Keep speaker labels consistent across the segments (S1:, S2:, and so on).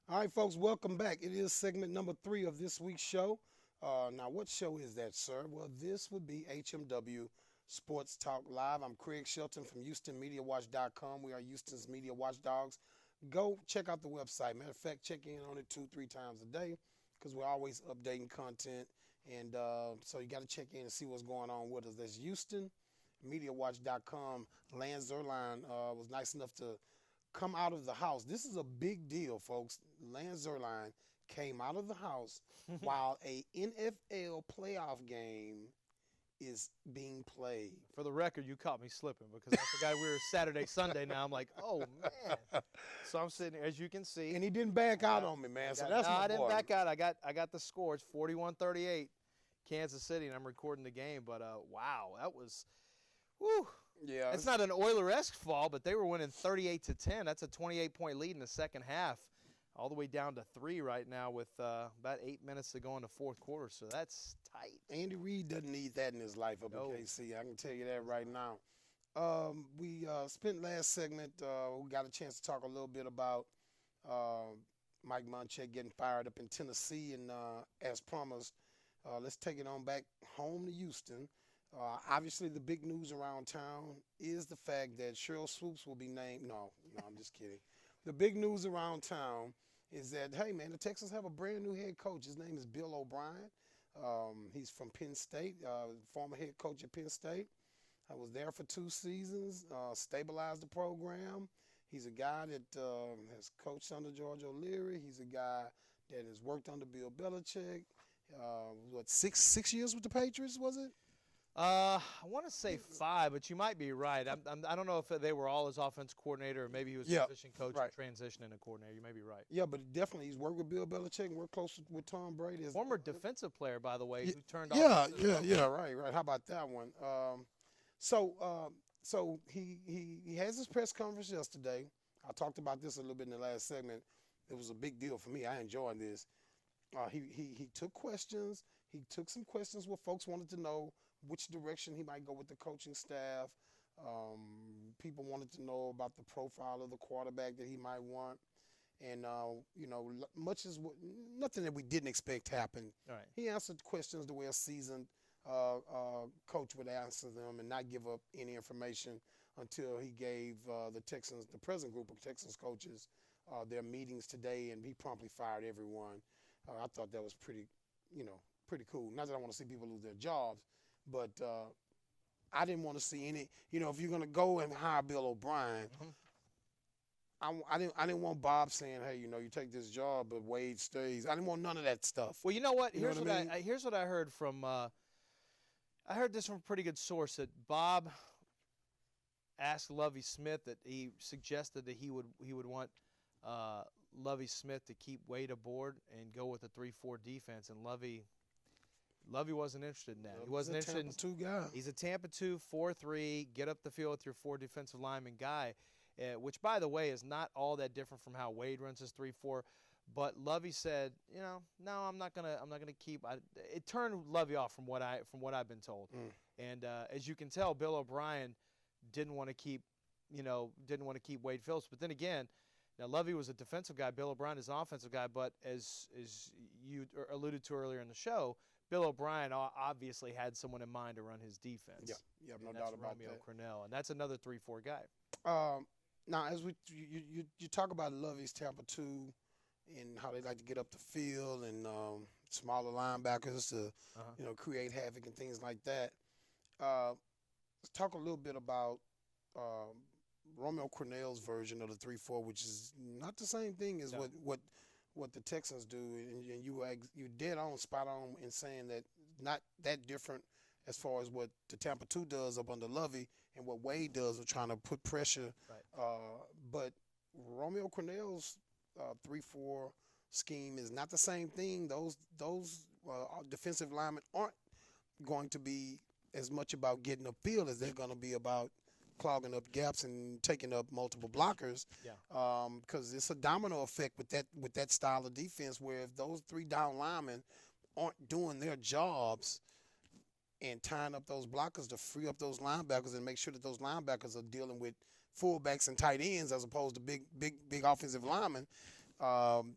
S1: All right, folks, welcome back. It is segment number 3 of this week's show. Now, what show is that, sir? Well, this would be HMW Sports Talk Live. I'm Craig Shelton from HoustonMediaWatch.com. We are Houston's media watchdogs. Go check out the website. Matter of fact, check in on it 2-3 times a day because we're always updating content. And so you got to check in and see what's going on with us. That's HoustonMediaWatch.com. Lance Zierlein was nice enough to come out of the house. This is a big deal, folks. Lance Zierlein came out of the house while a NFL playoff game is being played.
S2: For the record, you caught me slipping because I forgot we were Saturday, Sunday now. I'm like, oh, man. So I'm sitting here, as you can see.
S1: And he didn't back out on me, man. So that's
S2: no,
S1: my
S2: I didn't
S1: boy.
S2: back out. I got the score. It's 41-38, Kansas City, and I'm recording the game. But, wow, that was – whew.
S1: Yeah,
S2: It's not an Oiler-esque fall, but they were winning 38-10. That's a 28-point lead in the second half, all the way down to 3 right now with about 8 minutes to go in the fourth quarter. So that's tight.
S1: Andy Reid doesn't need that in his life up
S2: No.
S1: in KC. I can tell you that right now. We spent last segment, we got a chance to talk a little bit about Mike Munchak getting fired up in Tennessee. And as promised, let's take it on back home to Houston. Obviously, the big news around town is the fact that Cheryl Swoops will be named. No, I'm just kidding. The big news around town is that, hey, man, the Texans have a brand new head coach. His name is Bill O'Brien. He's from Penn State, former head coach at Penn State. I was there for 2 seasons, stabilized the program. He's a guy that has coached under George O'Leary. He's a guy that has worked under Bill Belichick. Six years with the Patriots, was it?
S2: I want to say 5, but you might be right. I don't know if they were all his offense coordinator or maybe he was a position coach and transitioning to coordinator. You may be right.
S1: Yeah, but definitely he's worked with Bill Belichick and worked close with Tom Brady.
S2: Former defensive player, by the way, who turned off.
S1: Right. How about that one? So he has his press conference yesterday. I talked about this a little bit in the last segment. It was a big deal for me. I enjoyed this. He took questions. He took some questions where folks wanted to know which direction he might go with the coaching staff. People wanted to know about the profile of the quarterback that he might want. And, nothing that we didn't expect happened.
S2: All right.
S1: He answered questions the way a seasoned coach would answer them and not give up any information until he gave the Texans, the present group of Texans coaches, their meetings today, and he promptly fired everyone. I thought that was pretty cool. Not that I want to see people lose their jobs, but I didn't want to see any. If you're going to go and hire Bill O'Brien, I didn't want Bob saying, hey, you take this job, but Wade stays. I didn't want none of that stuff.
S2: Well, you know what? Here's
S1: what I mean?
S2: Here's what I heard from. I heard this from a pretty good source that Bob asked Lovie Smith that he suggested that he would want Lovie Smith to keep Wade aboard and go with a 3-4 defense, and Lovie wasn't interested in that. He wasn't interested in
S1: Tampa 2 guy.
S2: He's a Tampa 2, 4-3, get up the field with your 4 defensive lineman guy, which, by the way, is not all that different from how Wade runs his 3-4. But Lovie said, no, I'm not gonna keep. It turned Lovie off from what I've been told. And as you can tell, Bill O'Brien didn't want to keep Wade Phillips. But then again, now Lovie was a defensive guy. Bill O'Brien is an offensive guy. But as you alluded to earlier in the show, Bill O'Brien obviously had someone in mind to run his defense.
S1: Yeah, no doubt about
S2: Romeo
S1: that.
S2: Cornell, and that's another 3-4 guy.
S1: Now, as you talk about Lovie's Tampa 2 and how they like to get up the field and smaller linebackers to create havoc and things like that. Let's talk a little bit about Romeo Cornell's version of the 3-4, which is not the same thing as what the Texans do, and you dead on, spot on in saying that not that different as far as what the Tampa 2 does up under Lovie and what Wade does of trying to put pressure.
S2: Right.
S1: But Romeo Cornell's 3-4 scheme is not the same thing. Those defensive linemen aren't going to be as much about getting upfield as they're going to be about clogging up gaps and taking up multiple blockers. Because it's a domino effect with that style of defense where if those 3 down linemen aren't doing their jobs and tying up those blockers to free up those linebackers and make sure that those linebackers are dealing with fullbacks and tight ends as opposed to big offensive linemen,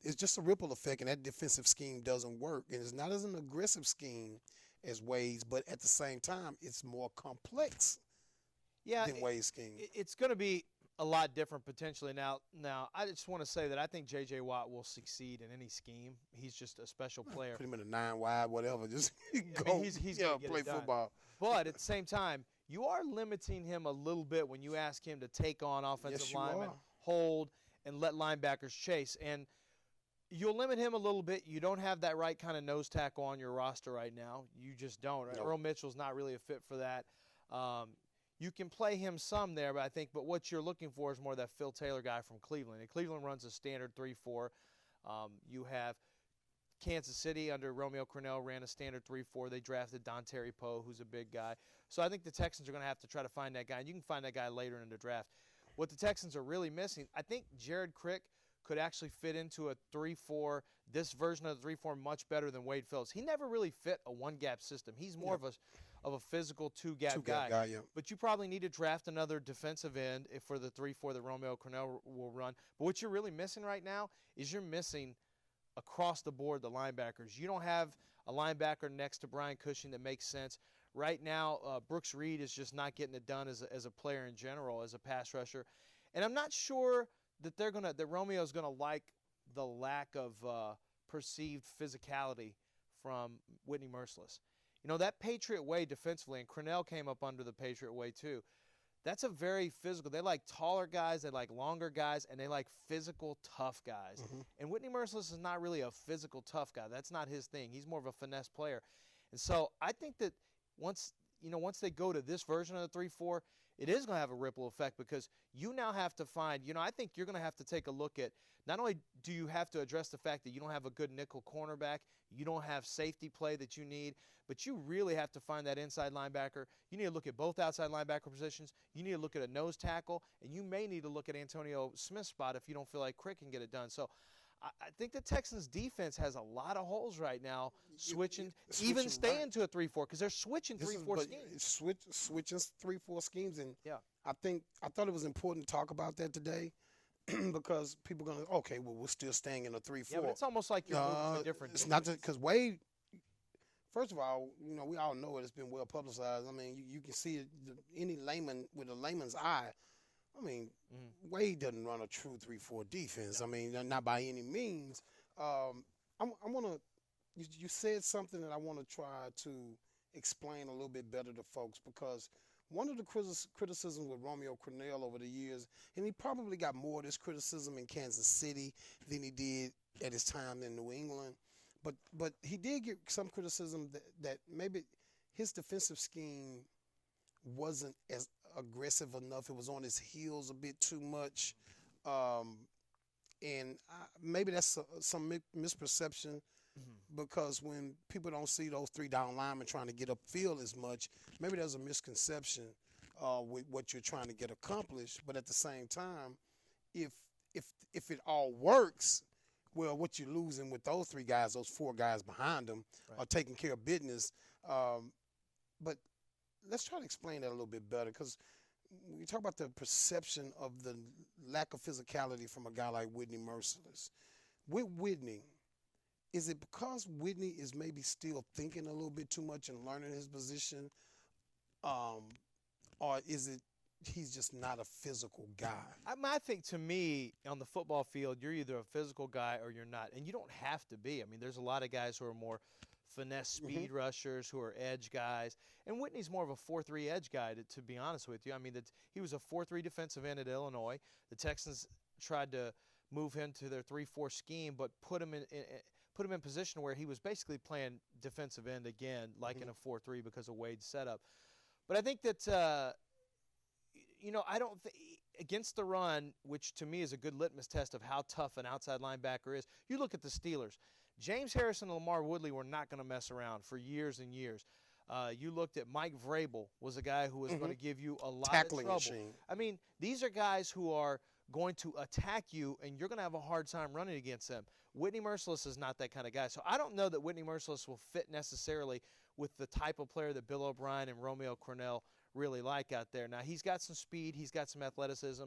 S1: It's just a ripple effect, and that defensive scheme doesn't work. And it's not as an aggressive scheme as Wade's, but at the same time, it's more complex
S2: Yeah,
S1: than Wade's scheme.
S2: it's going to be a lot different potentially. Now, I just want to say that I think J.J. Watt will succeed in any scheme. He's just a special player.
S1: Put him in a 9 wide, whatever. Just go.
S2: I mean, he's gonna get
S1: play
S2: it done.
S1: football.
S2: But at the same time, you are limiting him a little bit when you ask him to take on offensive
S1: Yes, you
S2: linemen,
S1: are.
S2: hold, and let linebackers chase. And you'll limit him a little bit. You don't have that right kind of nose tackle on your roster right now. You just don't.
S1: No.
S2: Earl Mitchell's not really a fit for that. You can play him some there, but what you're looking for is more that Phil Taylor guy from Cleveland. And Cleveland runs a standard 3-4. You have Kansas City under Romeo Crennel ran a standard 3-4. They drafted Don Terry Poe, who's a big guy. So I think the Texans are going to have to try to find that guy. And you can find that guy later in the draft. What the Texans are really missing, I think Jared Crick could actually fit into a 3-4, this version of the 3-4 much better than Wade Phillips. He never really fit a one-gap system. He's more of a physical two-gap guy.
S1: Yeah.
S2: But you probably need to draft another defensive end for the 3-4 that Romeo Crennel will run. But what you're really missing right now is you're missing across the board the linebackers. You don't have a linebacker next to Brian Cushing that makes sense. Right now, Brooks Reed is just not getting it done as a player in general, as a pass rusher. And I'm not sure that Romeo's gonna like the lack of perceived physicality from Whitney Merciless. You know, that Patriot way defensively, and Crennel came up under the Patriot way too. That's a very physical. They like taller guys, they like longer guys, and they like physical, tough guys.
S1: Mm-hmm.
S2: And Whitney Merciless is not really a physical, tough guy. That's not his thing. He's more of a finesse player. And so I think that once they go to this version of the 3-4, it is going to have a ripple effect because you now have to find, I think you're going to have to take a look at, not only do you have to address the fact that you don't have a good nickel cornerback, you don't have safety play that you need, but you really have to find that inside linebacker. You need to look at both outside linebacker positions. You need to look at a nose tackle, and you may need to look at Antonio Smith's spot if you don't feel like Crick can get it done. So I think the Texans' defense has a lot of holes right now, switching even staying
S1: right.
S2: to a 3-4 because they're switching 3-4 schemes.
S1: Switching 3-4 schemes, and
S2: yeah.
S1: I thought it was important to talk about that today because people are going to, we're still staying in a 3-4.
S2: Yeah, but it's almost like you're moving to a different.
S1: It's not because Wade. First of all, we all know it. It's been well publicized. I mean, you can see it, any layman with a layman's eye. I mean, Wade doesn't run a true 3-4 defense.
S2: No.
S1: I mean, not by any means. I want to. You said something that I want to try to explain a little bit better to folks because one of the criticisms with Romeo Crennel over the years, and he probably got more of this criticism in Kansas City than he did at his time in New England, but he did get some criticism that maybe his defensive scheme wasn't as aggressive enough. It was on his heels a bit too much. And maybe that's some misperception because when people don't see those 3 down linemen trying to get upfield as much, maybe there's a misconception with what you're trying to get accomplished. But at the same time, if it all works, well, what you're losing with those 3 guys, those 4 guys behind them, are taking care of business. But let's try to explain that a little bit better because we talk about the perception of the lack of physicality from a guy like Whitney Merciless. With Whitney, is it because Whitney is maybe still thinking a little bit too much and learning his position, or is it he's just not a physical guy?
S2: I think to me, on the football field, you're either a physical guy or you're not, and you don't have to be. I mean, there's a lot of guys who are more finesse speed rushers, who are edge guys. And Whitney's more of a 4-3 edge guy, to be honest with you. I mean, he was a 4-3 defensive end at Illinois. The Texans tried to move him to their 3-4 scheme, but put him in position where he was basically playing defensive end again, like in a 4-3 because of Wade's setup. But I think that, I don't think against the run, which to me is a good litmus test of how tough an outside linebacker is. You look at the Steelers. James Harrison and Lamar Woodley were not going to mess around for years and years. You looked at Mike Vrabel was a guy who was going to give you a lot
S1: Tackling
S2: of trouble.
S1: machine.
S2: I mean, these are guys who are going to attack you, and you're going to have a hard time running against them. Whitney Merciless is not that kind of guy. So I don't know that Whitney Merciless will fit necessarily with the type of player that Bill O'Brien and Romeo Crennel really like out there. Now, he's got some speed. He's got some athleticism.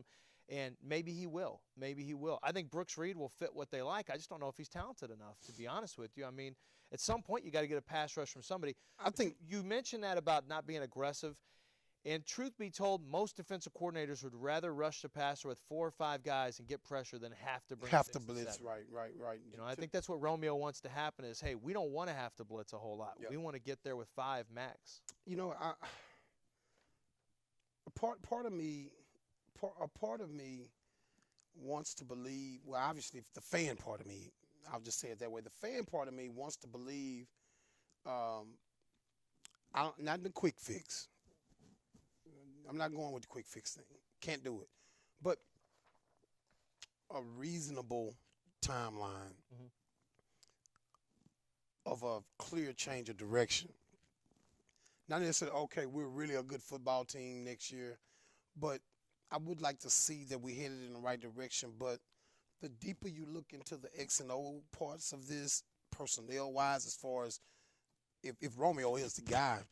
S2: And maybe he will. Maybe he will. I think Brooks Reed will fit what they like. I just don't know if he's talented enough, to be honest with you. I mean, at some point, you got to get a pass rush from somebody.
S1: I think
S2: You mentioned that about not being aggressive. And truth be told, most defensive coordinators would rather rush the passer with 4 or 5 guys and get pressure than have to bring
S1: have
S2: 6
S1: to
S2: and
S1: blitz.
S2: 7.
S1: Right.
S2: You know, I think that's what Romeo wants to happen is, hey, we don't want to have to blitz a whole lot.
S1: Yep.
S2: We want to get there with 5 max.
S1: You know, part of me wants to believe. Well, obviously, the fan part of me, I'll just say it that way. The fan part of me wants to believe, not the quick fix. I'm not going with the quick fix thing. Can't do it. But a reasonable timeline of a clear change of direction. Not necessarily, okay, we're really a good football team next year, but I would like to see that we headed in the right direction. But the deeper you look into the X and O parts of this, personnel-wise, as far as if Romeo is the guy,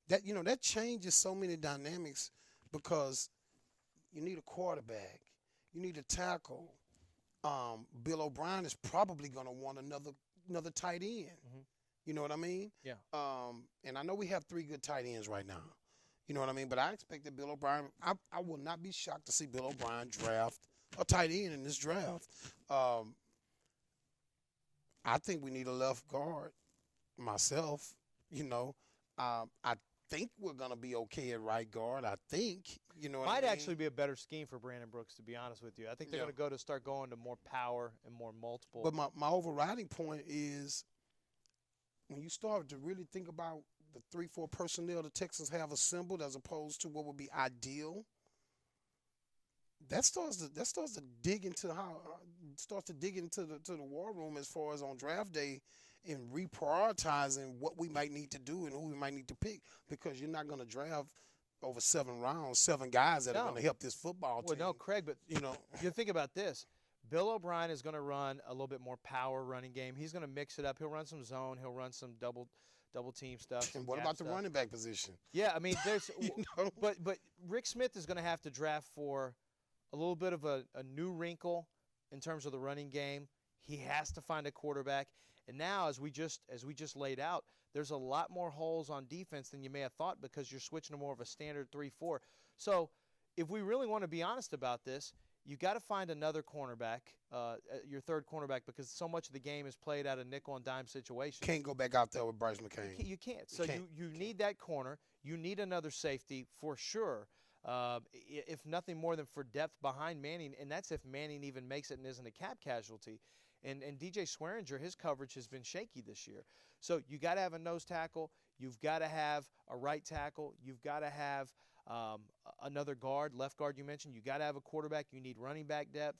S1: that changes so many dynamics because you need a quarterback, you need a tackle. Bill O'Brien is probably going to want another tight end. You know what I mean?
S2: Yeah.
S1: And I know we have 3 good tight ends right now. You know what I mean? But I expect that Bill O'Brien – I will not be shocked to see Bill O'Brien draft a tight end in this draft. I think we need a left guard myself. You know, I think we're going to be okay at right guard. I think. You know what I mean?
S2: Might actually be a better scheme for Brandon Brooks, to be honest with you. I think they're going to start going to more power and more multiple.
S1: But my overriding point is when you start to really think about the 3-4 personnel the Texans have assembled as opposed to what would be ideal, that starts to dig into the war room as far as on draft day and reprioritizing what we might need to do and who we might need to pick, because you're not going to draft over 7 rounds, 7 guys that are going to help this football team.
S2: Well, no, Craig, but you think about this. Bill O'Brien is going to run a little bit more power running game. He's going to mix it up. He'll run some zone. He'll run some double team stuff.
S1: And what about the running back position?
S2: Yeah, I mean, there's but Rick Smith is going to have to draft for a little bit of a new wrinkle in terms of the running game. He has to find a quarterback. And now, as we just laid out, there's a lot more holes on defense than you may have thought because you're switching to more of a standard 3-4. So if we really want to be honest about this, you got to find another cornerback, your third cornerback, because so much of the game is played out of nickel and dime situations.
S1: Can't go back out there with Bryce McCain.
S2: You can't. So you need that corner. You need another safety for sure, if nothing more than for depth behind Manning, and that's if Manning even makes it and isn't a cap casualty. And DJ Swearinger, his coverage has been shaky this year. So you got to have a nose tackle. You've got to have a right tackle. You've got to have another guard, left guard you mentioned. You got to have a quarterback. You need running back depth.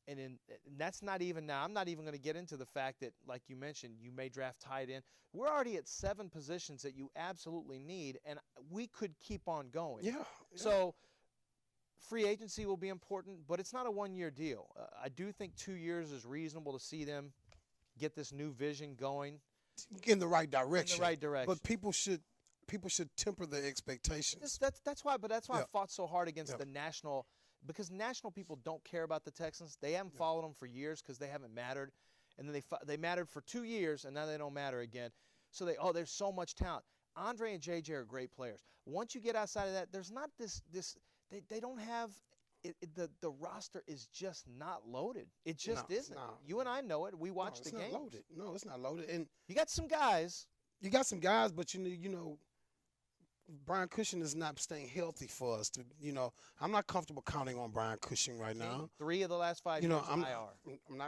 S2: And that's not even now. I'm not even going to get into the fact that, like you mentioned, you may draft tight end. We're already at 7 positions that you absolutely need, and we could keep on going.
S1: Yeah.
S2: So free agency will be important, but it's not a one-year deal. I do think 2 years is reasonable to see them get this new vision going.
S1: In the right direction.
S2: In the right direction.
S1: But people should temper their expectations.
S2: That's why I fought so hard against the national, because national people don't care about the Texans. They haven't followed them for years because they haven't mattered. And then they mattered for 2 years, and now they don't matter again. So there's so much talent. Andre and JJ are great players. Once you get outside of that, there's not this they don't have the roster is just not loaded. It just isn't. You and I know it. We watch the games.
S1: No, it's not loaded. And
S2: you got some guys.
S1: But you know, Brian Cushing is not staying healthy for us. I'm not comfortable counting on Brian Cushing right now.
S2: 3 of the last 5 years IR.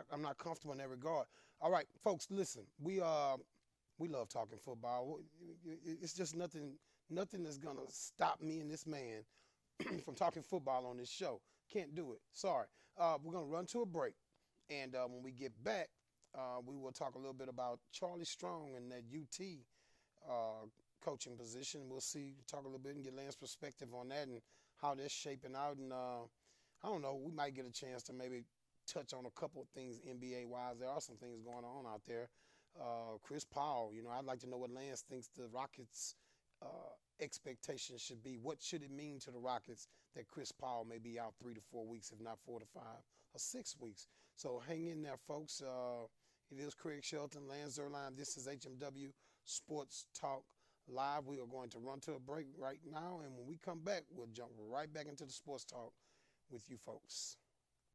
S1: I'm not comfortable in that regard. All right, folks, listen. We love talking football. It's just nothing that's gonna stop me and this man from talking football on this show. Can't do it. Sorry. We're going to run to a break. And when we get back, we will talk a little bit about Charlie Strong and that UT coaching position. We'll talk a little bit and get Lance's perspective on that and how that's shaping out. And I don't know, we might get a chance to maybe touch on a couple of things NBA-wise. There are some things going on out there. Chris Paul, I'd like to know what Lance thinks the Rockets' expectations should be. What should it mean to the Rockets that Chris Paul may be out 3 to 4 weeks, if not 4 to 5 or 6 weeks? So hang in there, folks. It is Craig Shelton, Lance Zierlein. This is HMW Sports Talk Live. We are going to run to a break right now, and when we come back, we'll jump right back into the sports talk with you folks.